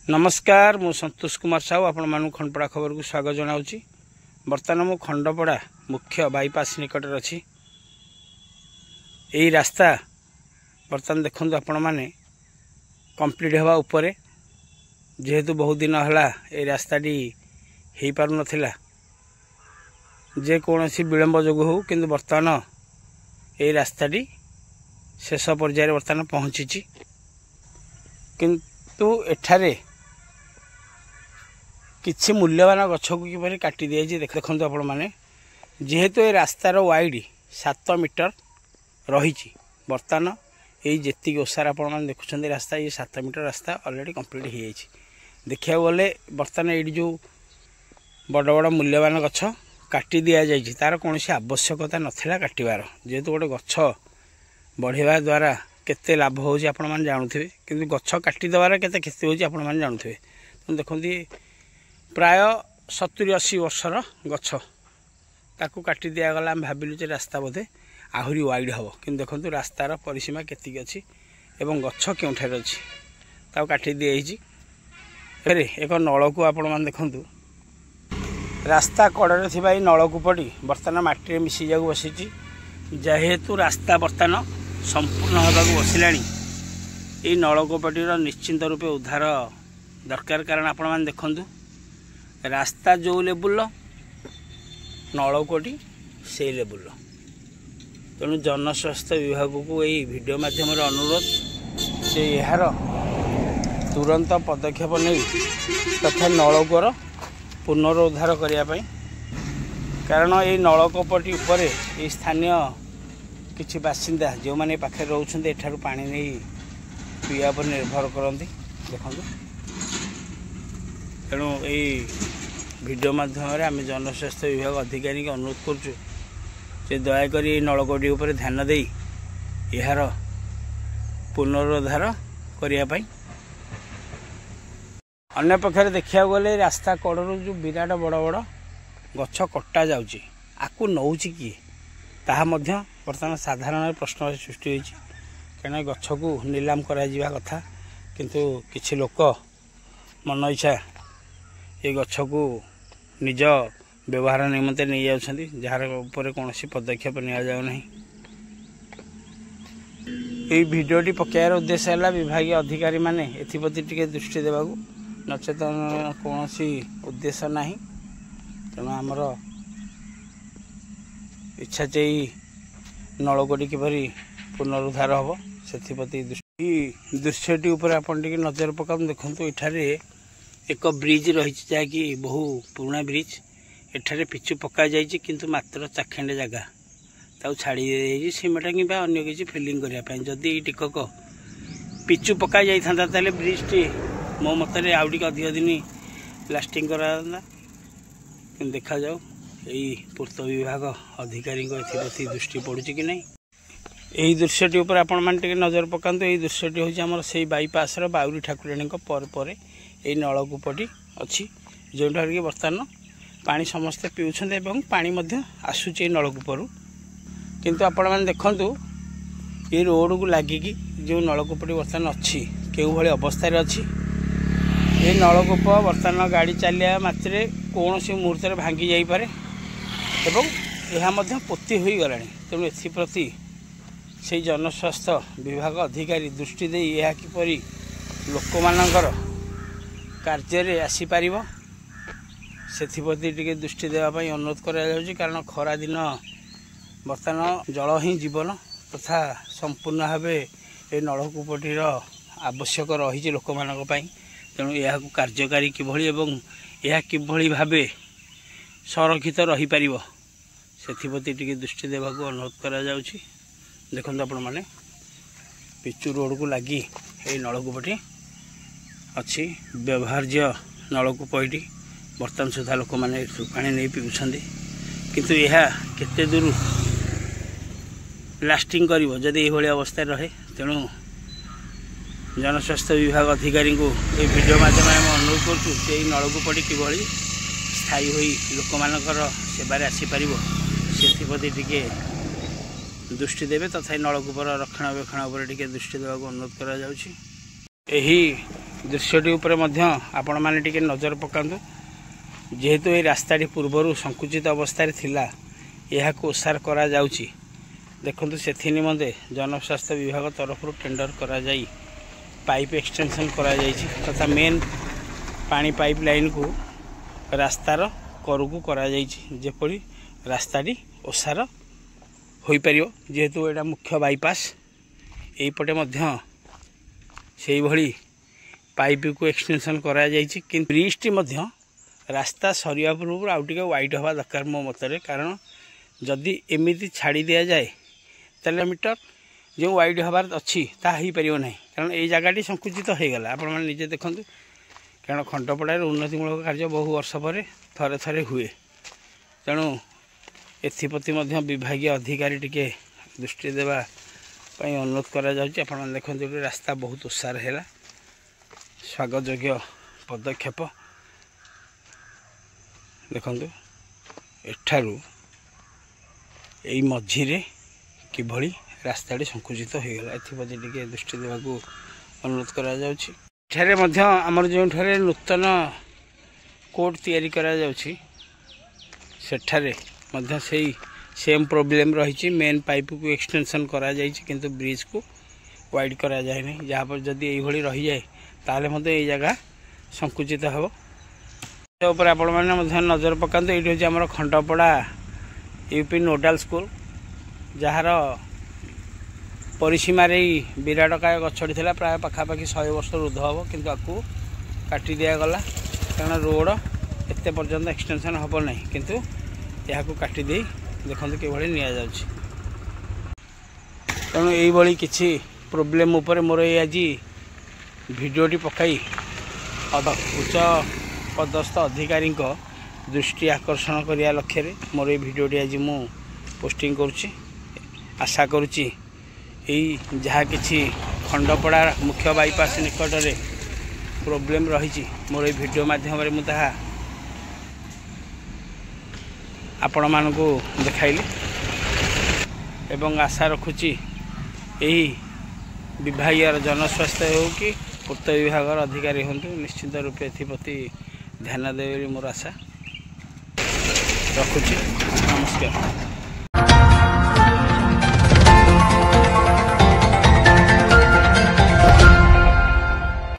नमस्कार मु संतोष कुमार साहू आपण खंडपड़ा खबर को स्वागत जनाऊँगी। बर्तमान मु खंडपड़ा मुख्य बाईपास निकट अच्छी यही रास्ता बर्तमान देखु आपण मैंने कंप्लीट हवा उपरे जेहेतु बहुत दिन है ये रास्ताटी हो पार नाला जेकोसी विलंब जो हो कि बर्तमान ये रास्ताटी शेष पर्यायर बर्तमान पहुँची किंतु एठारे किछि मूल्यवान गछ को किपरि काटी दिया देखु आपण मैंने जेहेतु ये रास्तार वाइड 7 मीटर रही बर्तमान यही जी ओसार आपने देखुं रास्ता ये 7 मीटर रास्ता ऑलरेडी कंप्लीट हो जाए। देखा गले बर्तमान ये जो बड़ बड़ मूल्यवान गछ काटी दि जाए तार कौन आवश्यकता नाला काटवार जेहेतु गोटे गछ बढ़ेवा द्वारा केते लाभ हो जानूे कि गछ काटिदेवार केते क्षति होती आपने जानूे। देखते प्राय 70-80 वर्षर गछ ताकू काटी दिगला आम भाविलु रास्ता बोधे आहरी वाइड हम कि देखो रास्तार परिसीमा केतिक अच्छी एवं गछ केउठार अच्छी ताकू काटी दिखाई एक नलकू आपण मैंने देखु रास्ता कड़े थी नलकूपटी बर्तमान माटी मिसी जाक बसी जेहेतु रास्ता बर्तमान संपूर्ण होगा बसला ये नलकूपटीर निश्चिंत रूपे उद्धार दरकार कारण आपण मैंने देखु रास्ता जो लेवल नलकूपटी से लेवल तेणु जनस्वास्थ्य विभाग को यही वीडियो माध्यम अनुरोध से यार तुरंत पदक्षेप नहीं तथा नलकूर पुनरुद्धार करने कारण ये नलकूपटी उपर ये स्थानीय किसी बासिंदा जो मैंने पाखे रोचते एठारू पानी नहीं पीवा पर निर्भर करती देखो तेणु यही वीडियो माध्यम आम जनस्वास्थ्य विभाग अधिकारी के अनुरोध करुचु से दयाकोरी नलकूपटी उपर ध्यान दे यार पुनरुद्धार करने। अन्य पक्षर देखा गले रास्ता कड़ू जो विराट बड़ बड़ गछ कटा जाऊँगी आकु नौ किए ताहा मध्य बर्तमान साधारण प्रश्न सृष्टि होती कहीं गछ को नीलाम करा कथा किंतु किछि लोक मन इच्छा ये गछ को निज व्यवहार निमंते नहीं जाउछंती जार ऊपर कौन पदक्षेप नि जाउना। ये भिडियोटी पकायर उद्देश्य है विभाग अधिकारी माने एथिप्रति टिके दृष्टि देवाकू नचेत कौन उद्देश्य ना तेणु आमर इच्छा चाहिए नलकूपटी किपरि पुनरुद्धार हम से दृश्यटी उपर आपन टिके नजर पका देखु एठारे एक ब्रिज रही जहाँकि बहु पुराना ब्रिज एठारे पिचु पका जाइए किंतु मात्र चाखेंडे जगह ताऊ छाड़ी सीमेंट कि अन्य किसी फिलिंग करने जदि टिकक पिचु पका जाता ताले ब्रिज टी मो मतरे आउ टिके अधिक दिन लास्टिंग करा कि देखा जाऊ यही पूर्त विभाग अधिकारी प्रति दृष्टि पड़ू कि नहीं। यही दृश्यटी उपर आपण मैंने नजर पकातु यही दृश्यटी हूँ आमर से बाईपास बाउरी ठाकुराणी पर यही नलकूपटी अच्छी जोठार कि बर्तमान पानी समस्ते पीछे पानी आसूचे नलकूपरू किंतु आपण मैंने देखु ये रोड को लगिकी जो नलकूपटी बर्तमान अच्छी केउ भली अवस्था अच्छी ये नलकूप बर्तमान गाड़ी चलिया मात्रे कौन सी मुहूर्त भांगी जापे एवं यह पोती हो गला तेणु एप्रति से जनस्वास्थ्य विभाग अधिकारी दृष्टि दे यह किपरि लोक मानकर कार्य आसीपर से टिके दृष्टि देवाई अनुरोध कर कारण खरा दिन बर्तमान जल ही जीवन तथा संपूर्ण भाव ये नलकूपटीर आवश्यक रही लोक मान तेणु यह कार्यकारी किभली एवं यह किभली भाव संरक्षित रही पार से टिके दृष्टि देवाक अनुरोध करा जाउछि। देखो आपण मैंने पिचु रोड को लगी ये नलकूपटी अच्छी व्यवहार्य नलकूप ये बर्तमान सुधा लोक मैंने पा नहीं पीछे किंतु यह केते दूर लास्टिंग करिवो जदि ये अवस्था रहे तेणु जनस्वास्थ्य विभाग अधिकारी को ये वीडियो माध्यम अनुरोध करुँ नलकूपटी किभली स्थायी होई लोक मानकर सेवारे आसीपर से टिके दृष्टि देवे तथा नलकूपर रक्षणाबेक्षण उपर टिके दृष्टि देवाक अनुरोध करा जाउछि। एही दृश्यटी उपर आपण मैंने टिके नजर पकातु जेहेतु ये रास्ताटी पूर्वर संकुचित अवस्था थिला यह ओसार करा जाउची देखंतु सेथि निमंते जनस्वास्थ्य विभाग तरफ टेंडर करा जाई पाइप एक्सटेंशन करा जाइछि तथा मेन पानी पाइप लाइन को रास्तार करकू करा जाइछि जेपरि रास्ताटी ओसार होई परियो जेहेतु एटा मुख्य बाईपास एपटे मध्य सेही भली पाइप को एक्सटेंशन करा जाइछि किंतु ब्रिजटी मध्य रास्ता सरिया पूर्व आउ टिके वाइड हवा दरकार मो मतरे कारण जदि एमिति छाड़ी दिया जाए तेल मीटर जो वाइड हबार अच्छी ताहा ही परियो नहीं कारण ये जगहटी संकुचित हो गला आपण माने निजे देखंतु कारण खंडपड़ार उन्नतिमूलक कार्य बहु वर्ष पर थरे थरे हुए तेणु एथिप्रति मध्य विभागीय अधिकारी टिके दृष्टि देवा पई अनुरोध करा जाउची आपण देखंतु रास्ता बहुत ओसार हैला स्वागत योग्य पदक्षेप देखंतु एठारू एई मझिरे किभली रास्ताटी संकुचित हो गला एथिप्रति टिके दृष्टि देवा को अनुरोध करा जाउची एठारे मध्य हमर जो ठारे नूतन कोर्ट तैयारी करा जाउची सेठारे मध्य सेही सेम प्रॉब्लम रही मेन पाइप को एक्सटेंशन करा जाइछि किंतु ब्रिज को वाइड करा जाए नहीं जहाँ पर जदि यही रही जाए ताले मते ये जगह संकुचित हम ऊपर आपण मैंने नजर पकातु ये हूँ आम खंडपड़ा यूपी नोडाल स्कूल जार परिसीमार विराटकाय गछड़ी था प्राय पखापाखि 100 वर्ष ऊर्ध हम किंतु आपको काटी दिगला कारण रोड एत पर्यंत एक्सटेंशन हम ना किंतु यह काटी दे देखते किभली नि जाउछि तेणु यही किसी प्रोब्लेम उपर मोर ये आज भिडियोटी पकाई उच्च पदस्थ अधिकारी दृष्टि आकर्षण करने लक्ष्य मोर ये भिडियोटी आज मु पोस्टिंग करुच्ची आशा करुच्ची यही जहाँ किसी खंडपड़ा मुख्य बाईपास निकट में प्रोब्लेम रही मोर ये भिडियो माध्यम मुझे आपण मानकु देखाइली एवं आशा रखुची यही विभागीय जनस्वास्थ्य हो कि पूर्त विभाग अधिकारी हूँ निश्चित रूपे एप्रति ध्यान देवे मोर आशा रखुची नमस्कार।